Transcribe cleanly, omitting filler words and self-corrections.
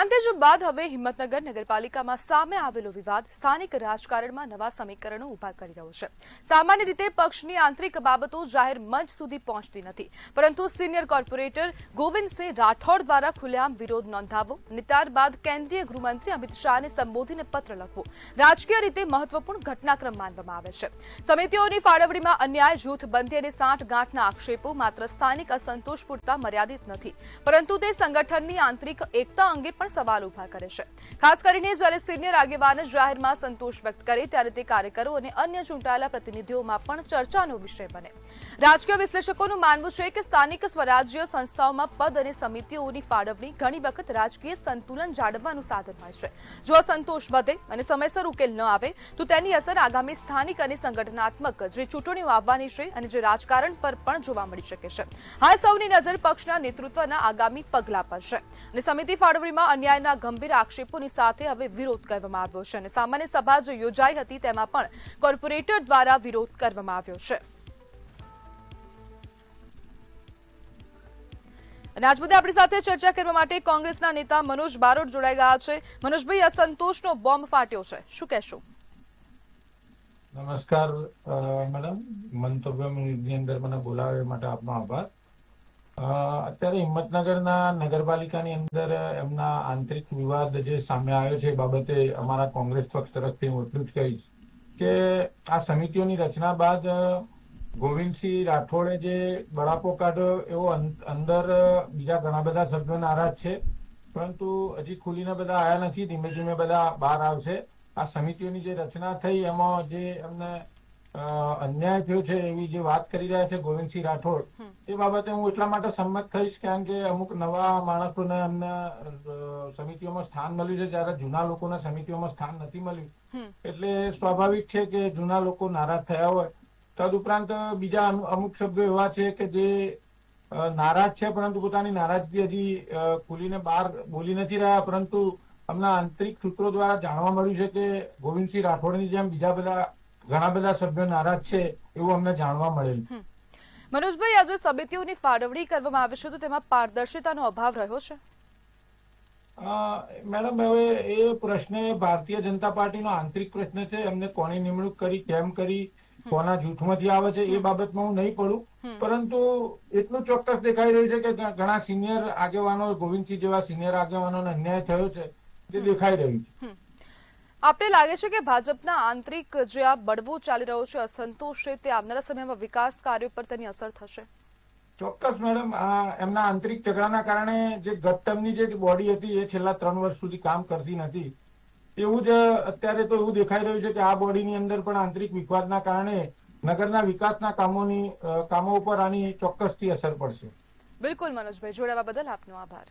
શાંતિજુ બાદ હવે હિંમતનગર નગરપાલિકામાં સામે આવેલો વિવાદ સ્થાનિક રાજકારણમાં નવા સમીકરણો ઉભા કરી રહ્યો છે। સામાન્ય રીતે પક્ષની આંતરિક બાબતો જાહેર મંચ સુધી પહોંચતી નથી, પરંતુ સિનિયર કોર્પોરેટર ગોવિંદસિંહ રાઠોડ દ્વારા ખુલ્લેઆમ વિરોધ નોંધાવવો અને ત્યારબાદ કેન્દ્રીય ગૃહમંત્રી અમિત શાહને સંબોધીને પત્ર લખવો રાજકીય રીતે મહત્વપૂર્ણ ઘટનાક્રમ માનવામાં આવે છે। સમિતિઓની ફાળવણીમાં અન્યાય, જૂથબંધી અને સાંઠગાંઠના આક્ષેપો માત્ર સ્થાનિક અસંતોષ પૂરતા મર્યાદિત નથી, પરંતુ તે સંગઠનની આંતરિક એકતા અંગે પણ સવાલ ઉભા કરે છે। ખાસ કરીને જ્યારે સિનિયર આગેવાન જાહેરમાં સંતોષ વ્યક્ત કરે ત્યારે તે કાર્યકરો અને અન્ય ચૂંટાયેલા પ્રતિનિધિઓમાં પણ ચર્ચાનો વિષય બને। રાજકીય વિશ્લેષકોનું માનવું છે કે સ્થાનિક સ્વરાજ્ય સંસ્થાઓમાં પદ અને સમિતિઓની ફાળવણી ઘણી વખત રાજકીય સંતુલન જાળવવાનું સાધન હોય છે। જો અસંતોષ વધે અને સમયસર ઉકેલ ન આવે તો તેની અસર આગામી સ્થાનિક અને સંગઠનાત્મક જે ચૂંટણીઓ આવવાની છે અને જે રાજકારણ પર પણ જોવા મળી શકે છે। હાલ સૌની નજર પક્ષના નેતૃત્વના આગામી પગલા પર છે અને સમિતિ ફાળવણીમાં અન્યાયના ગંભીર આક્ષેપોની સાથે હવે વિરોધ કરવામાં આવ્યો છે અને સામાન્ય સભા જે યોજાઈ હતી તેમાં પણ કોર્પોરેટર દ્વારા વિરોધ કરવામાં આવ્યો છે। અને આજ મુદ્દે આપણી સાથે ચર્ચા કરવા માટે કોંગ્રેસના નેતા મનોજ બારોટ જોડાઈ ગયા છે। મનોજભાઈ, અસંતોષનો બોમ્બ ફાટ્યો છે, શું કહેશો? નમસ્કાર મેડમ, મંતવ્યની અંદર મને બોલાવવા માટે આપનો આભાર। અત્યારે હિંમતનગરના નગરપાલિકાની અંદર એમના આંતરિક વિવાદ જે સામે આવ્યો છે એ બાબતે અમારા કોંગ્રેસ પક્ષ તરફથી હું એટલું જ કહીશ કે આ સમિતિઓની રચના બાદ ગોવિંદસિંહ રાઠોડે જે બળાપો કાઢ્યો એવો અંદર બીજા ઘણા બધા સભ્યો નારાજ છે, પરંતુ હજી ખુલીને બધા આવ્યા નથી, ધીમે ધીમે બધા બહાર આવશે। આ સમિતિઓની જે રચના થઈ એમાં જે એમને અન્યાય થયો છે એવી જે વાત કરી રહ્યા છે ગોવિંદસિંહ રાઠોડ, એ બાબતે હું એટલા માટે સંમત થઈશ કારણ કે અમુક નવા માણસોને એમને સમિતિઓમાં સ્થાન મળ્યું છે, જ્યારે જૂના લોકોને સમિતિઓમાં સ્થાન નથી મળ્યું, એટલે સ્વાભાવિક છે કે જૂના લોકો નારાજ થયા હોય। તદુપરાંત બીજા અમુક સભ્યો એવા છે કે જે નારાજ છે, પરંતુ પોતાની નારાજગી હજી ખુલીને બહાર બોલી નથી રહ્યા, પરંતુ અમના આંતરિક સૂત્રો દ્વારા જાણવા મળ્યું છે કે ગોવિંદસિંહ રાઠોડની જેમ બીજા બધા ઘણા બધા સભ્યો નારાજ છે એવું અમને જાણવા મળેલ। મનોજભાઈ, આજે સમિતિઓની ફાળવણી કરવામાં આવે છે તો તેમાં પારદર્શિતાનો અભાવ રહ્યો છે? મેડમ, હવે એ પ્રશ્ન ભારતીય જનતા પાર્ટીનો આંતરિક પ્રશ્ન છે। એમને કોની નિમણૂક કરી, કેમ કરી, કોના જૂથમાંથી આવે છે એ બાબતમાં હું નહીં પડું, પરંતુ એટલું ચોક્કસ દેખાઈ રહ્યું છે કે ઘણા સિનિયર આગેવાનો, ગોવિંદસિંહ જેવા સિનિયર આગેવાનોને અન્યાય થયો છે તે દેખાઈ રહ્યું છે। આપને લાગે છે કે ભાજપના આંતરિક જે આ બળવો ચાલી રહ્યો છે, અસંતોષ છે, તે આવનારા સમયમાં વિકાસ કાર્યો પર તેની અસર થશે? ચોક્કસ મેડમ, એમના આંતરિક ઝઘડાના કારણે જે ગત ટર્મની જે બોડી હતી એ છેલ્લા 3 વર્ષ સુધી કામ કરતી નથી, એવું જ અત્યારે તો એવું દેખાઈ રહ્યું છે કે આ બોડીની અંદર પણ આંતરિક વિવાદના કારણે નગરના વિકાસના કામો ઉપર આની ચોક્કસથી અસર પડશે। બિલકુલ મનોજભાઈ, જોડાવા બદલ આપનો આભાર।